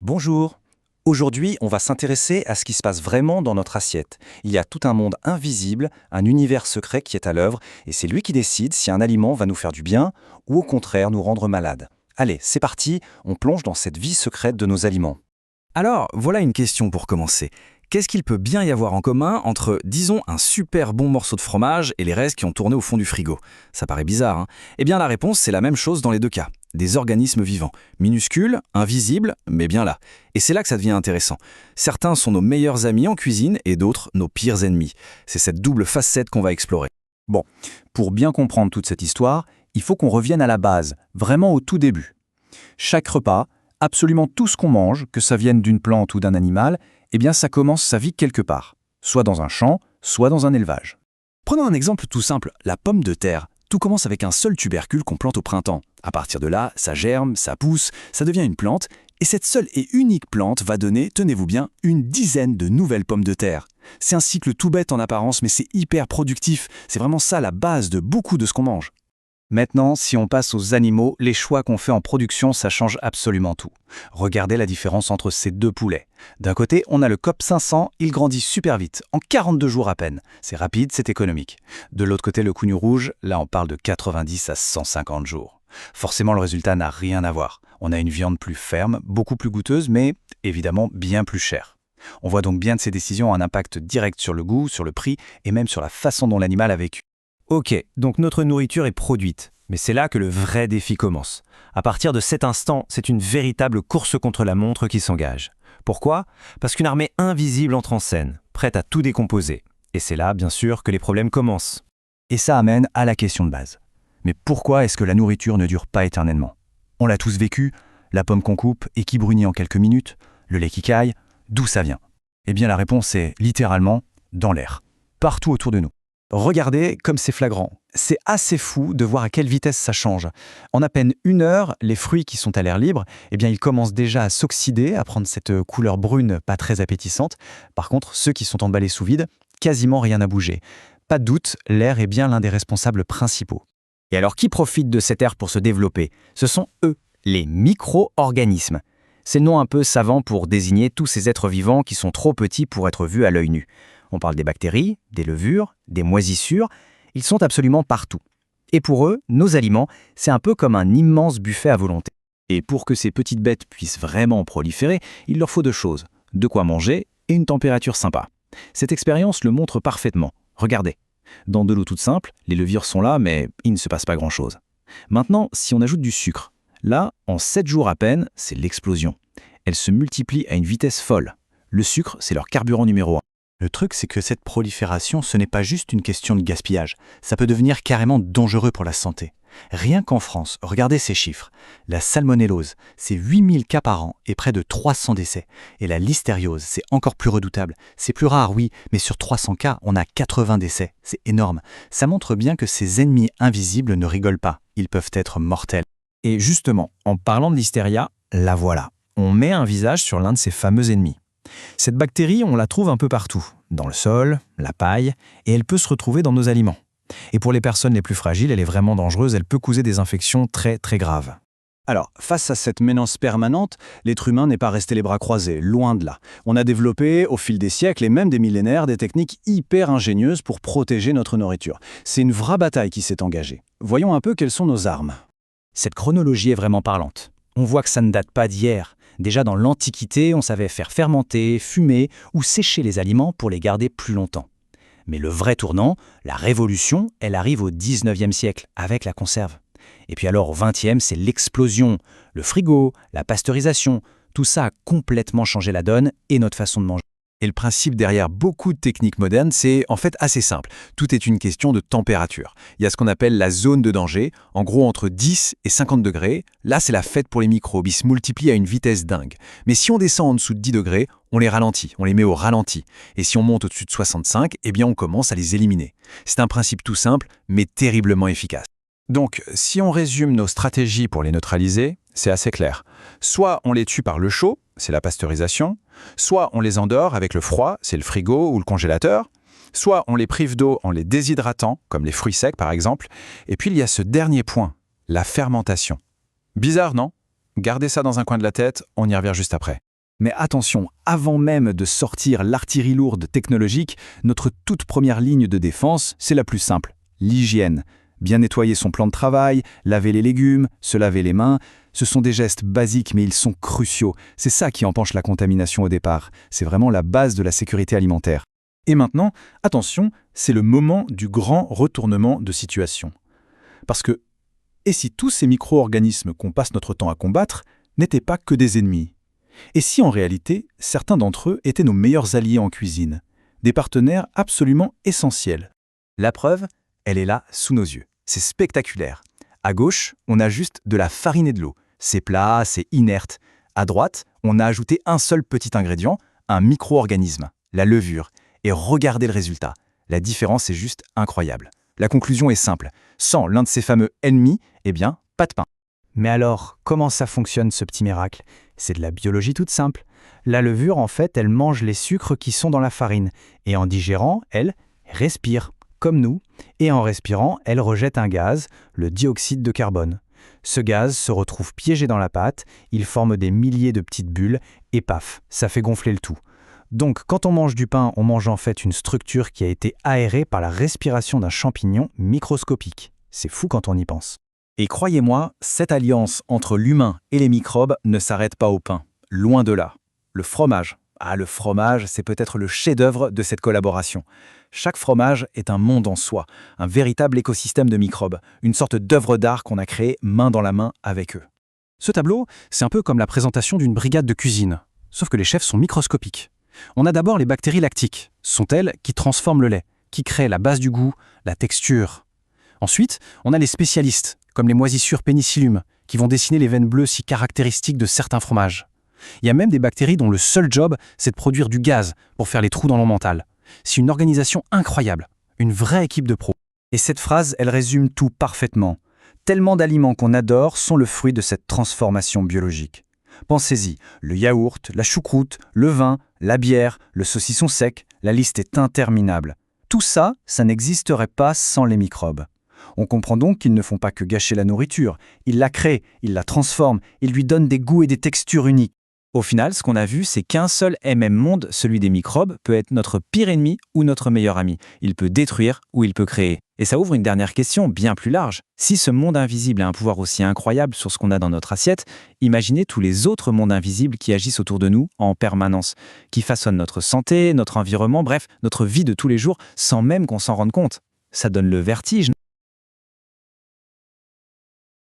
Bonjour. Aujourd'hui, on va s'intéresser à ce qui se passe vraiment dans notre assiette. Il y a tout un monde invisible, un univers secret qui est à l'œuvre, et c'est lui qui décide si un aliment va nous faire du bien ou au contraire nous rendre malades. Allez, c'est parti, on plonge dans cette vie secrète de nos aliments. Alors, voilà une question pour commencer. Qu'est-ce qu'il peut bien y avoir en commun entre, disons, un super bon morceau de fromage et les restes qui ont tourné au fond du frigo? Ça paraît bizarre, hein? Eh bien, la réponse, c'est la même chose dans les deux cas. Des organismes vivants, minuscules, invisibles, mais bien là. Et c'est là que ça devient intéressant. Certains sont nos meilleurs amis en cuisine et d'autres nos pires ennemis. C'est cette double facette qu'on va explorer. Bon, pour bien comprendre toute cette histoire, il faut qu'on revienne à la base, vraiment au tout début. Chaque repas, absolument tout ce qu'on mange, que ça vienne d'une plante ou d'un animal, eh bien ça commence sa vie quelque part, soit dans un champ, soit dans un élevage. Prenons un exemple tout simple, la pomme de terre. Tout commence avec un seul tubercule qu'on plante au printemps. À partir de là, ça germe, ça pousse, ça devient une plante, et cette seule et unique plante va donner, tenez-vous bien, une dizaine de nouvelles pommes de terre. C'est un cycle tout bête en apparence, mais c'est hyper productif. C'est vraiment ça la base de beaucoup de ce qu'on mange. Maintenant, si on passe aux animaux, les choix qu'on fait en production, ça change absolument tout. Regardez la différence entre ces deux poulets. D'un côté, on a le COP 500, il grandit super vite, en 42 jours à peine. C'est rapide, c'est économique. De l'autre côté, le Cugno rouge, là on parle de 90 à 150 jours. Forcément, le résultat n'a rien à voir. On a une viande plus ferme, beaucoup plus goûteuse, mais évidemment bien plus chère. On voit donc bien de ces décisions un impact direct sur le goût, sur le prix et même sur la façon dont l'animal a vécu. Ok, donc notre nourriture est produite, mais c'est là que le vrai défi commence. À partir de cet instant, c'est une véritable course contre la montre qui s'engage. Pourquoi? Parce qu'une armée invisible entre en scène, prête à tout décomposer. Et c'est là, bien sûr, que les problèmes commencent. Et ça amène à la question de base. Mais pourquoi est-ce que la nourriture ne dure pas éternellement? On l'a tous vécu, la pomme qu'on coupe et qui brunit en quelques minutes, le lait qui caille, d'où ça vient? Eh bien la réponse est littéralement dans l'air, partout autour de nous. Regardez comme c'est flagrant. C'est assez fou de voir à quelle vitesse ça change. En à peine 1 heure, les fruits qui sont à l'air libre, eh bien, ils commencent déjà à s'oxyder, à prendre cette couleur brune pas très appétissante. Par contre, ceux qui sont emballés sous vide, quasiment rien n'a bougé. Pas de doute, l'air est bien l'un des responsables principaux. Et alors qui profite de cet air pour se développer? Ce sont eux, les micro-organismes. C'est le nom un peu savant pour désigner tous ces êtres vivants qui sont trop petits pour être vus à l'œil nu. On parle des bactéries, des levures, des moisissures, ils sont absolument partout. Et pour eux, nos aliments, c'est un peu comme un immense buffet à volonté. Et pour que ces petites bêtes puissent vraiment proliférer, il leur faut deux choses, de quoi manger et une température sympa. Cette expérience le montre parfaitement. Regardez. Dans de l'eau toute simple, les levures sont là, mais il ne se passe pas grand-chose. Maintenant, si on ajoute du sucre, là, en 7 jours à peine, c'est l'explosion. Elles se multiplient à une vitesse folle. Le sucre, c'est leur carburant numéro 1. Le truc, c'est que cette prolifération, ce n'est pas juste une question de gaspillage. Ça peut devenir carrément dangereux pour la santé. Rien qu'en France, regardez ces chiffres. La salmonellose, c'est 8000 cas par an et près de 300 décès. Et la listériose, c'est encore plus redoutable. C'est plus rare, oui, mais sur 300 cas, on a 80 décès. C'est énorme. Ça montre bien que ces ennemis invisibles ne rigolent pas. Ils peuvent être mortels. Et justement, en parlant de listeria, la voilà. On met un visage sur l'un de ces fameux ennemis. Cette bactérie, on la trouve un peu partout, dans le sol, la paille, et elle peut se retrouver dans nos aliments. Et pour les personnes les plus fragiles, elle est vraiment dangereuse, elle peut causer des infections très très graves. Alors, face à cette menace permanente, l'être humain n'est pas resté les bras croisés, loin de là. On a développé, au fil des siècles et même des millénaires, des techniques hyper ingénieuses pour protéger notre nourriture. C'est une vraie bataille qui s'est engagée. Voyons un peu quelles sont nos armes. Cette chronologie est vraiment parlante. On voit que ça ne date pas d'hier. Déjà dans l'Antiquité, on savait faire fermenter, fumer ou sécher les aliments pour les garder plus longtemps. Mais le vrai tournant, la révolution, elle arrive au 19e siècle avec la conserve. Et puis alors au 20e, c'est l'explosion, le frigo, la pasteurisation. Tout ça a complètement changé la donne et notre façon de manger. Et le principe derrière beaucoup de techniques modernes, c'est en fait assez simple. Tout est une question de température. Il y a ce qu'on appelle la zone de danger, en gros entre 10 et 50 degrés. Là, c'est la fête pour les microbes, ils se multiplient à une vitesse dingue. Mais si on descend en dessous de 10 degrés, on les ralentit, on les met au ralenti. Et si on monte au-dessus de 65, eh bien on commence à les éliminer. C'est un principe tout simple, mais terriblement efficace. Donc, si on résume nos stratégies pour les neutraliser, c'est assez clair. Soit on les tue par le chaud, c'est la pasteurisation, soit on les endort avec le froid, c'est le frigo ou le congélateur, soit on les prive d'eau en les déshydratant, comme les fruits secs par exemple, et puis il y a ce dernier point, la fermentation. Bizarre, non? Gardez ça dans un coin de la tête, on y revient juste après. Mais attention, avant même de sortir l'artillerie lourde technologique, notre toute première ligne de défense, c'est la plus simple, l'hygiène. Bien nettoyer son plan de travail, laver les légumes, se laver les mains, ce sont des gestes basiques mais ils sont cruciaux. C'est ça qui empêche la contamination au départ. C'est vraiment la base de la sécurité alimentaire. Et maintenant, attention, c'est le moment du grand retournement de situation. Parce que, et si tous ces micro-organismes qu'on passe notre temps à combattre n'étaient pas que des ennemis? Et si en réalité, certains d'entre eux étaient nos meilleurs alliés en cuisine, des partenaires absolument essentiels? La preuve, elle est là, sous nos yeux. C'est spectaculaire. À gauche, on a juste de la farine et de l'eau. C'est plat, c'est inerte. À droite, on a ajouté un seul petit ingrédient, un micro-organisme, la levure. Et regardez le résultat. La différence est juste incroyable. La conclusion est simple. Sans l'un de ces fameux ennemis, eh bien, pas de pain. Mais alors, comment ça fonctionne ce petit miracle? C'est de la biologie toute simple. La levure, en fait, elle mange les sucres qui sont dans la farine. Et en digérant, elle respire, comme nous. Et en respirant, elle rejette un gaz, le dioxyde de carbone. Ce gaz se retrouve piégé dans la pâte, il forme des milliers de petites bulles, et paf, ça fait gonfler le tout. Donc, quand on mange du pain, on mange en fait une structure qui a été aérée par la respiration d'un champignon microscopique. C'est fou quand on y pense. Et croyez-moi, cette alliance entre l'humain et les microbes ne s'arrête pas au pain. Loin de là. Le fromage. Le fromage, c'est peut-être le chef-d'œuvre de cette collaboration. Chaque fromage est un monde en soi, un véritable écosystème de microbes, une sorte d'œuvre d'art qu'on a créée main dans la main avec eux. Ce tableau, c'est un peu comme la présentation d'une brigade de cuisine, sauf que les chefs sont microscopiques. On a d'abord les bactéries lactiques. Ce sont elles qui transforment le lait, qui créent la base du goût, la texture. Ensuite, on a les spécialistes, comme les moisissures pénicillium, qui vont dessiner les veines bleues si caractéristiques de certains fromages. Il y a même des bactéries dont le seul job, c'est de produire du gaz pour faire les trous dans l'emmental. C'est une organisation incroyable, une vraie équipe de pros. Et cette phrase, elle résume tout parfaitement. Tellement d'aliments qu'on adore sont le fruit de cette transformation biologique. Pensez-y, le yaourt, la choucroute, le vin, la bière, le saucisson sec, la liste est interminable. Tout ça, ça n'existerait pas sans les microbes. On comprend donc qu'ils ne font pas que gâcher la nourriture, ils la créent, ils la transforment, ils lui donnent des goûts et des textures uniques. Au final, ce qu'on a vu, c'est qu'un seul et même monde, celui des microbes, peut être notre pire ennemi ou notre meilleur ami. Il peut détruire ou il peut créer. Et ça ouvre une dernière question bien plus large. Si ce monde invisible a un pouvoir aussi incroyable sur ce qu'on a dans notre assiette, imaginez tous les autres mondes invisibles qui agissent autour de nous en permanence, qui façonnent notre santé, notre environnement, bref, notre vie de tous les jours, sans même qu'on s'en rende compte. Ça donne le vertige.